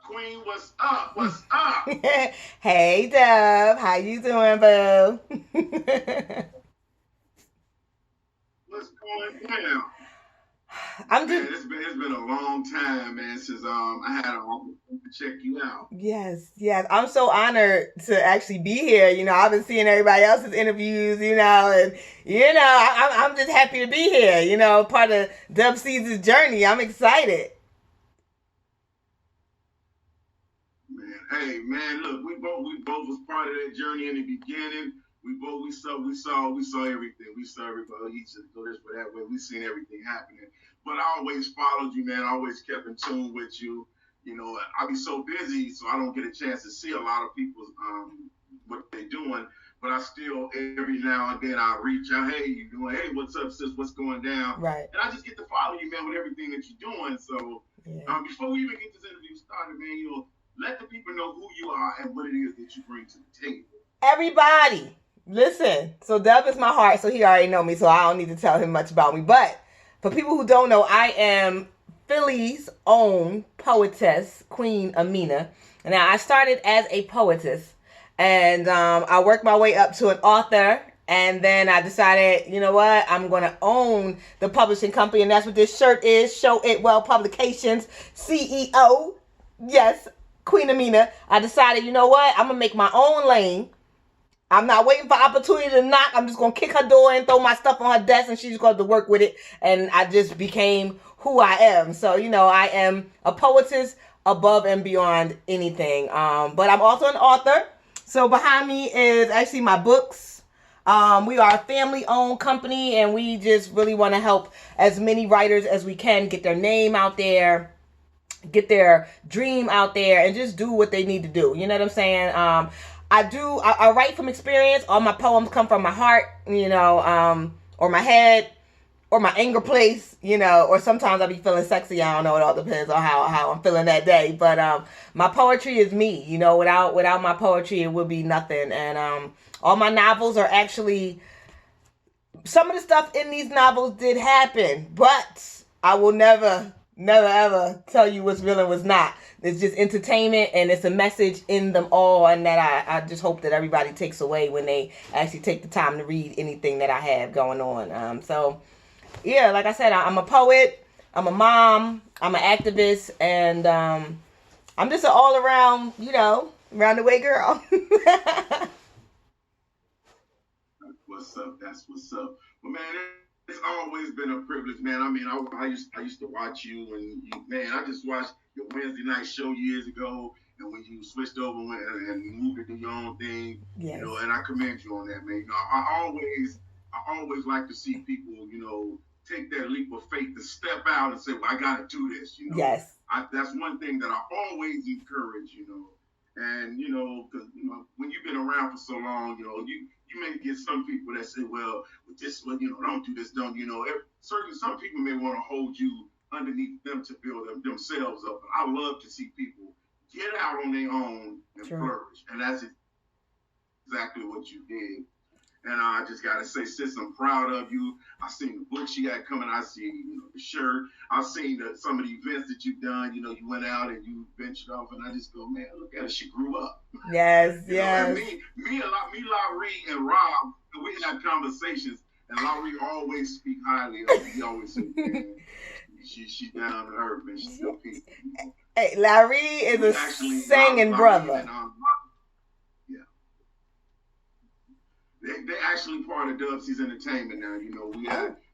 Queen, what's up? What's up? Hey Dove, how you doing, boo? What's going down? I'm just Man, it's been a long time, man, since I had an opportunity to check you out. yes, yes. I'm so honored to actually be here. I've been seeing everybody else's interviews, and I'm just happy to be here. Part of Dove Season's journey. I'm excited. Man, hey, man, look, we both was part of that journey in the beginning. We saw everything. We saw everybody each other go this for that way. We seen everything happening. But I always followed you, man. I always kept in tune with you. I be so busy, so I don't get a chance to see a lot of people's what they're doing. But I still every now and then I reach out, hey, you doing? Hey, what's up, sis? What's going down? Right. And I just get to follow you, man, with everything that you're doing. So Yeah. before we even get this interview started, man, let the people know who you are and what it is that you bring to the table. Everybody, listen. So Dove is my heart, so he already know me, so I don't need to tell him much about me. But for people who don't know, I am Philly's own poetess, Queen Amina. Now, I started as a poetess, and I worked my way up to an author. And then I decided, you know what? I'm going to own the publishing company. And that's what this shirt is. Show It Well Publications, CEO. Yes, Queen Amina. I decided, you know what? I'm going to make my own lane. I'm not waiting for opportunity to knock. I'm just gonna kick her door and throw my stuff on her desk, and she's going to work with it. And I just became who I am. So I am a poetess above and beyond anything. But I'm also an author. So behind me is actually my books. We are a family-owned company, and we just really want to help as many writers as we can get their name out there, get their dream out there, and just do what they need to do. You know what I'm saying? I write from experience. All my poems come from my heart, or my head, or my anger place, or sometimes I be feeling sexy. I don't know. It all depends on how I'm feeling that day. But my poetry is me. Without my poetry, it would be nothing. And all my novels are actually, some of the stuff in these novels did happen, but I will never ever tell you what's real and what's not. It's just entertainment, and it's a message in them all, and that I just hope that everybody takes away when they actually take the time to read anything that I have going on. So yeah, like I said, I'm a poet, I'm a mom, I'm an activist, and I'm just an all around, round the way girl. What's up? That's what's up. Well, man, it's always been a privilege, man. I mean, I used to watch you, and man, I just watched your Wednesday night show years ago, and when you switched over and moved to do your own thing, Yes. and I commend you on that, man. I always like to see people, take that leap of faith to step out and say, well, I got to do this, Yes. That's one thing that I always encourage. And because when you've been around for so long, you may get some people that say, well, with this one, don't do this, don't Certainly, some people may want to hold you underneath them to build themselves up. But I love to see people get out on their own and True. flourish, and that's exactly what you did. And I just gotta say, sis, I'm proud of you. I seen the books you got coming. I see, the shirt. I've seen some of the events that you've done. You went out and you ventured off, and I just go, man, look at her. She grew up. Yes, And yes. Larry, and Rob, we had conversations, and Larry always speak highly of you. He always say, man, she's down to earth, man. She's no people. Hey, Larry is a singing brother. And, yeah, they actually part of Dub Seas Entertainment now.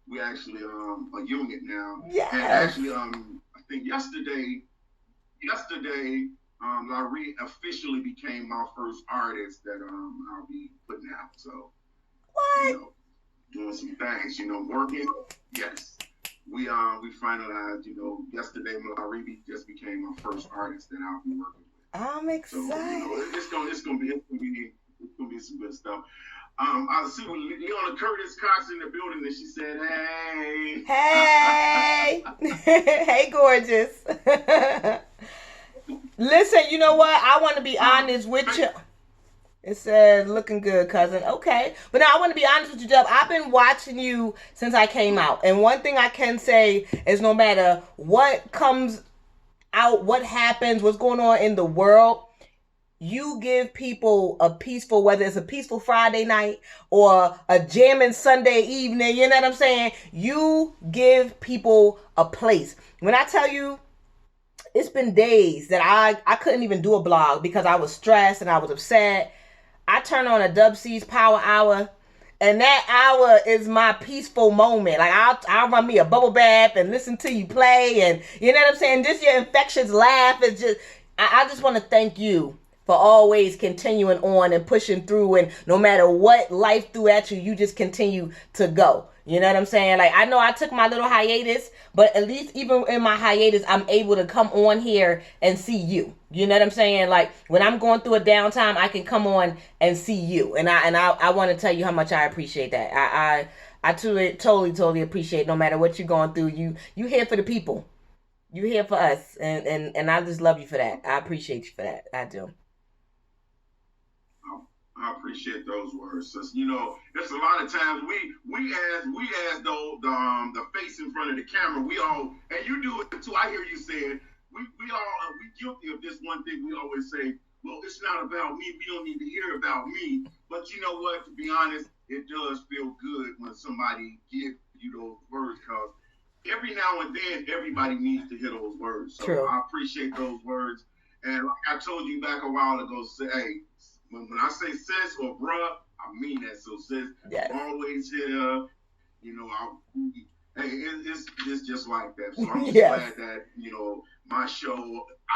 We actually a unit now. Yes. And actually I think yesterday Larry officially became my first artist that I'll be putting out. So What? Doing some things, working. Yes. We finalized, yesterday Larry just became my first artist that I'll be working with. I'm excited. So, it's gonna be some good stuff. I see Leona Curtis Cox in the building, and she said, "Hey, hey, hey, gorgeous." Listen, you know what? I want to be honest with you. It says looking good, cousin. Okay. But now I want to be honest with you, Dub. I've been watching you since I came out. And one thing I can say is no matter what comes out what happens, what's going on in the world, you give people a peaceful, whether it's a peaceful Friday night or a jamming Sunday evening, you know what I'm saying? You give people a place. When I tell you, it's been days that I couldn't even do a blog because I was stressed and I was upset. I turn on a Dub C's Power Hour, and that hour is my peaceful moment. Like I'll run me a bubble bath and listen to you play, and you know what I'm saying? Just your infectious laugh is just. I just want to thank you for always continuing on and pushing through, and no matter what life threw at you, you just continue to go. You know what I'm saying? Like, I know I took my little hiatus, but at least even in my hiatus, I'm able to come on here and see you. You know what I'm saying? Like, when I'm going through a downtime, I can come on and see you. And I want to tell you how much I appreciate that. I totally appreciate, no matter what you're going through, you here for the people. You here for us. And I just love you for that. I appreciate you for that. I do. I appreciate those words. So, you know, there's a lot of times we as the face in front of the camera, we all, and you do it too. I hear you saying we guilty of this one thing. We always say, well, it's not about me. We don't need to hear about me. But you know what? To be honest, it does feel good when somebody gives you those words, because every now and then everybody needs to hear those words. So True. I appreciate those words. And like I told you back a while ago, say, hey. When I say sis or bruh, I mean that. So sis, yes. Always here. You know, it's just like that. So I'm just yes. glad that, you know, my show,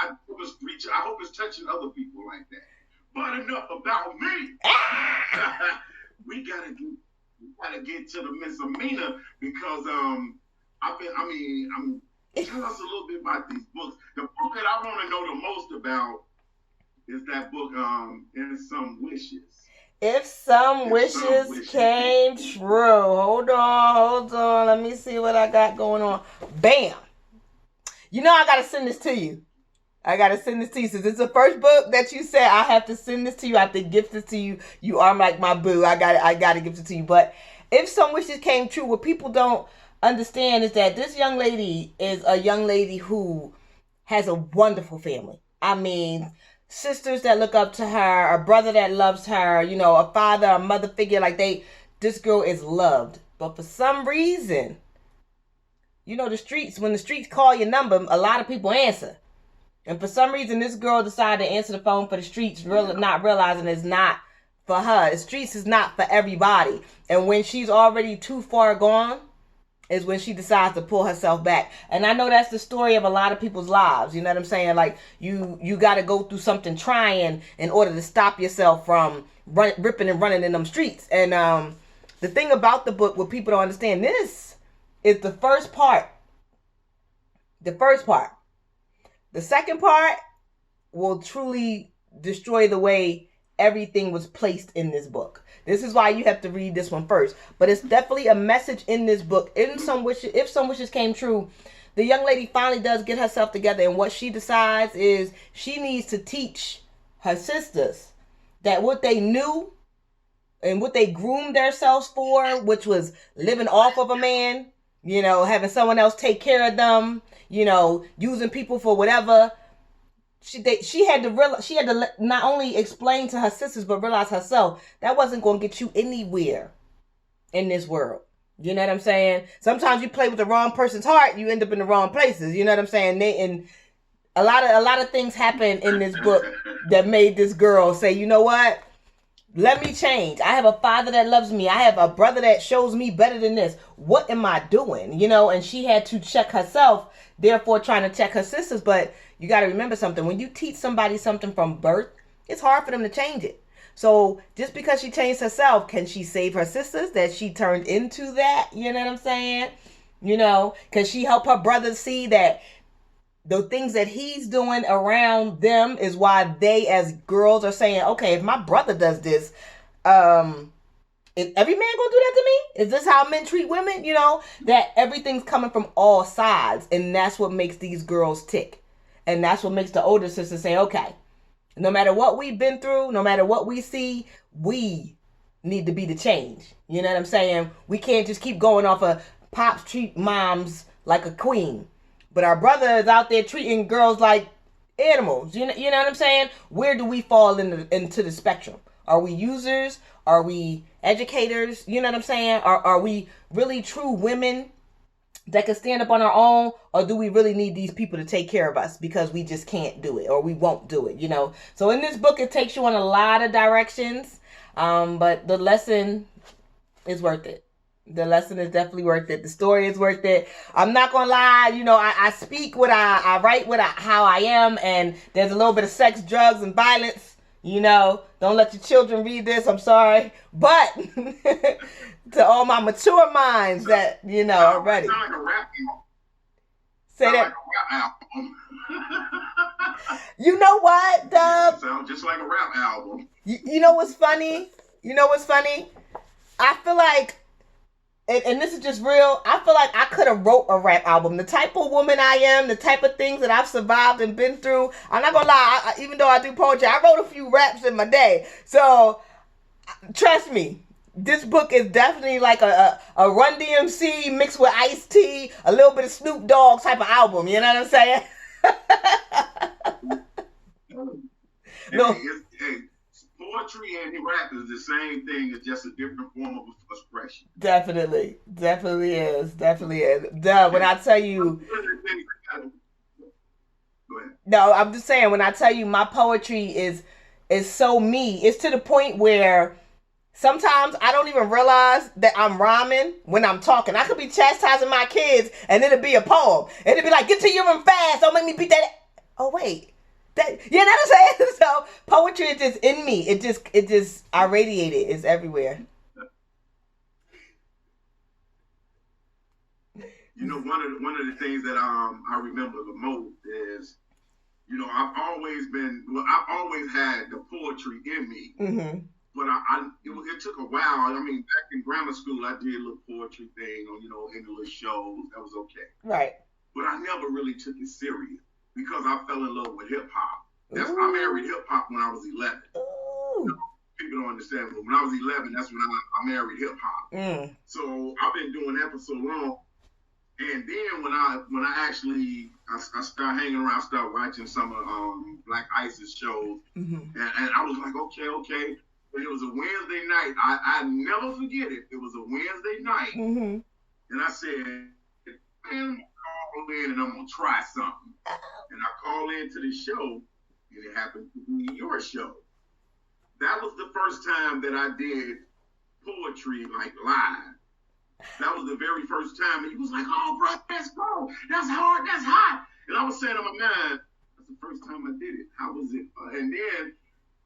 I hope it's touching other people like that. But enough about me. we gotta get to the Miss Amina, because tell us a little bit about these books. The book that I want to know the most about is that book, In Some Wishes. If Some Wishes came true. Hold on. Let me see what I got going on. Bam. You know I got to send this to you. Since it's the first book that you said, I have to send this to you. I have to gift this to you. You are like my boo. I got to gift it to you. But If Some Wishes came true, what people don't understand is that this young lady is a young lady who has a wonderful family. I mean, sisters that look up to her, a brother that loves her, you know, a father, a mother figure, this girl is loved. But for some reason, you know, when the streets call your number, a lot of people answer. And for some reason, this girl decided to answer the phone for the streets, not realizing it's not for her. The streets is not for everybody. And when she's already too far gone, is when she decides to pull herself back. And I know that's the story of a lot of people's lives. You know what I'm saying? Like, you got to go through something trying in order to stop yourself from ripping and running in them streets. And the thing about the book, what people don't understand, this is the first part. The second part will truly destroy the way everything was placed in this book. This is why you have to read this one first. But it's definitely a message in this book. If Some Wishes came true, the young lady finally does get herself together. And what she decides is she needs to teach her sisters that what they knew and what they groomed themselves for, which was living off of a man, you know, having someone else take care of them, you know, using people for whatever. She had to not only explain to her sisters, but realize herself that wasn't going to get you anywhere in this world. You know what I'm saying? Sometimes you play with the wrong person's heart, you end up in the wrong places. You know what I'm saying? And a lot of things happen in this book that made this girl say, you know what? Let me change. I have a father that loves me. I have a brother that shows me better than this. What am I doing? You know, and she had to check herself, therefore trying to check her sisters. But you got to remember something. When you teach somebody something from birth, it's hard for them to change it. So just because she changed herself, can she save her sisters that she turned into that? You know what I'm saying? You know, can she help her brother see that the things that he's doing around them is why they as girls are saying, okay, if my brother does this, is every man gonna do that to me? Is this how men treat women? You know, that everything's coming from all sides. And that's what makes these girls tick. And that's what makes the older sisters say, okay, no matter what we've been through, no matter what we see, we need to be the change. You know what I'm saying? We can't just keep going off of Pops treat moms like a queen. but our brother is out there treating girls like animals. You know what I'm saying? Where do we fall into the spectrum? Are we users? Are we educators? You know what I'm saying? Are we really true women that can stand up on our own, or do we really need these people to take care of us because we just can't do it or we won't do it, So in this book, it takes you on a lot of directions, but the lesson is worth it. The lesson is definitely worth it. The story is worth it. I'm not gonna lie, I speak what I write how I am, and there's a little bit of sex, drugs, and violence. Don't let your children read this. I'm sorry, but to all my mature minds that are ready. Sound like a rap Say that. like a rap album. You know what, Dub? Sounds just like a rap album. You know what's funny? I feel like, and this is just real, I feel like I could have wrote a rap album. The type of woman I am, the type of things that I've survived and been through. I'm not gonna lie, even though I do poetry, I wrote a few raps in my day. So, trust me, this book is definitely like a Run DMC mixed with Ice-T, a little bit of Snoop Dogg type of album. You know what I'm saying? No. Hey, poetry and rap is the same thing. It's just a different form of expression. Definitely is. Duh, when I tell you, Go ahead. no, I'm just saying, when I tell you my poetry is so me, it's to the point where sometimes I don't even realize that I'm rhyming when I'm talking. I could be chastising my kids and it'll be a poem. It'll be like, get to your room fast, don't make me beat that. Oh, wait. You know what I'm saying? So poetry is just in me. It just I radiate it. It's everywhere. One of the things that I remember the most is, I've always had the poetry in me. Mm-hmm. But it took a while. I mean, back in grammar school, I did a little poetry thing on, in the little shows. That was okay. Right. But I never really took it serious because I fell in love with hip hop. I married hip hop when I was 11. People don't understand, but when I was 11, that's when I married hip hop. So I've been doing that for so long. And then when I actually started hanging around, started watching some of Black Ice's shows, and I was like, okay. But it was a Wednesday night. I never forget it. It was a Wednesday night, and I said, man, I'm gonna call in and I'm gonna try something. And I called into the show, and it happened to be your show. That was the first time that I did poetry like live. That was the very first time, and he was like, "Oh, bro, let's go. That's hard. That's hot." And I was saying to my man, "That's the first time I did it. How was it?" And then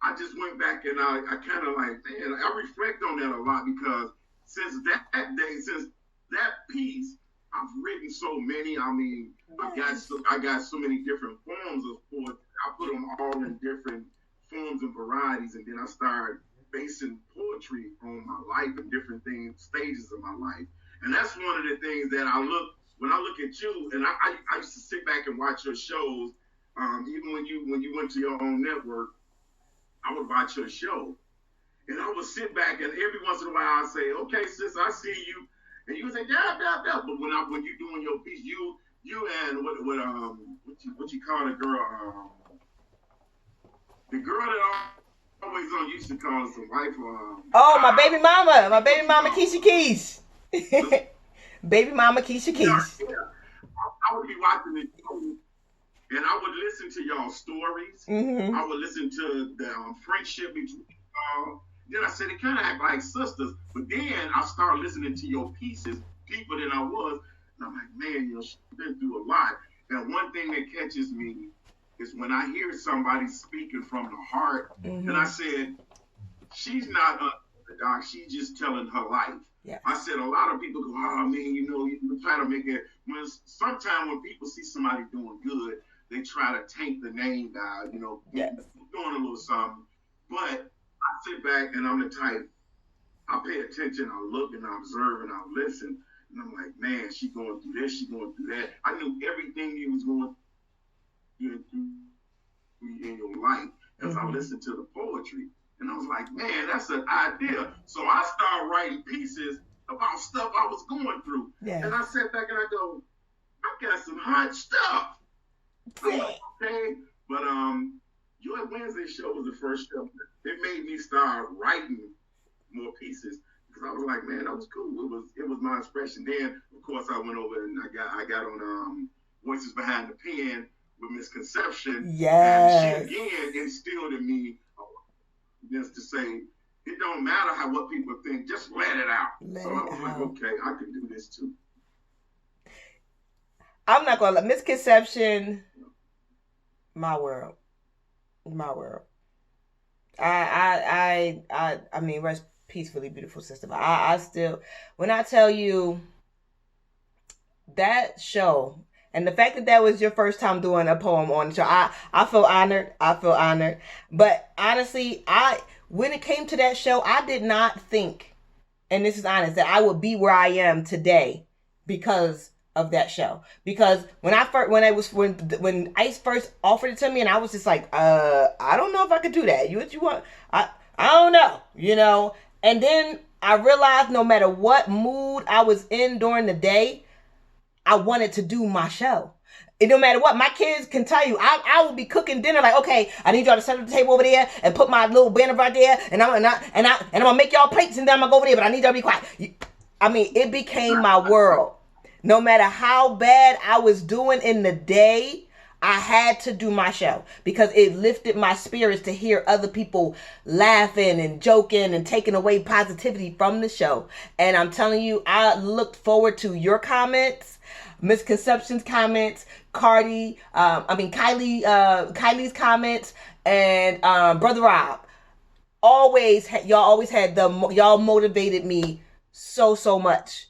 I just went back and I kind of like, man, I reflect on that a lot because since that day, since that piece, I've written so many. I mean, I got so many different forms of poetry. I put them all in different forms and varieties, and then I started basing poetry on my life and different things, stages of my life. And that's one of the things that when I look at you, and I used to sit back and watch your shows, even when you went to your own network, I would watch your show. And I would sit back, and every once in a while I'd say, okay, sis, I see you. And you would say, da. But when you doing your piece, you and what you call the girl, the girl that always on used to call us a wife. My baby mama Keisha Keys. Baby mama Keisha Keys. Yeah. I would be watching the show, and I would listen to y'all's stories. I would listen to the friendship between y'all. Then I said, it kind of act like sisters. But then I started listening to your pieces deeper than I was. And I'm like, man, she's been through a lot. And one thing that catches me is when I hear somebody speaking from the heart, and I said, she's not a doc, she's just telling her life. Yeah. I said, a lot of people go, oh, man, you try to make it. Sometimes when people see somebody doing good, they try to taint the name guy, yes. doing a little something. But I sit back and I'm the type, I pay attention, I look and I observe and I listen. And I'm like, man, she going through this, she going through that. I knew everything you was going through in your life because I listened to the poetry. And I was like, man, that's an idea. So I started writing pieces about stuff I was going through. Yeah. And I sat back and I go, I got some hot stuff. I'm like, okay, but your Wednesday show was the first show. It made me start writing more pieces because I was like, man, that was cool. It was my expression. Then of course I went over and I got on Voices Behind the Pen with Misconception. Yes. And she again instilled in me just to say it don't matter what people think, just let it out. So I was like, okay, I can do this too. I'm not gonna let Misconception. My world. I mean, rest peacefully, beautiful sister. I still, when I tell you that show, and the fact that that was your first time doing a poem on the show, I feel honored. But honestly, when it came to that show, I did not think, and this is honest, that I would be where I am today because of that show. Because when Ice first offered it to me, and I was just like, I don't know if I could do that. What you want? I don't know, And then I realized no matter what mood I was in during the day, I wanted to do my show. And no matter what, my kids can tell you, I will be cooking dinner like, okay, I need y'all to set up the table over there and put my little banner right there, and I'm gonna make y'all plates, and then I'm gonna go over there, but I need y'all to be quiet. I mean, it became my world. No matter how bad I was doing in the day, I had to do my show because it lifted my spirits to hear other people laughing and joking and taking away positivity from the show. And I'm telling you, I looked forward to your comments, Misconception's comments, Kylie's comments, and Brother Rob. Y'all always had y'all motivated me so much.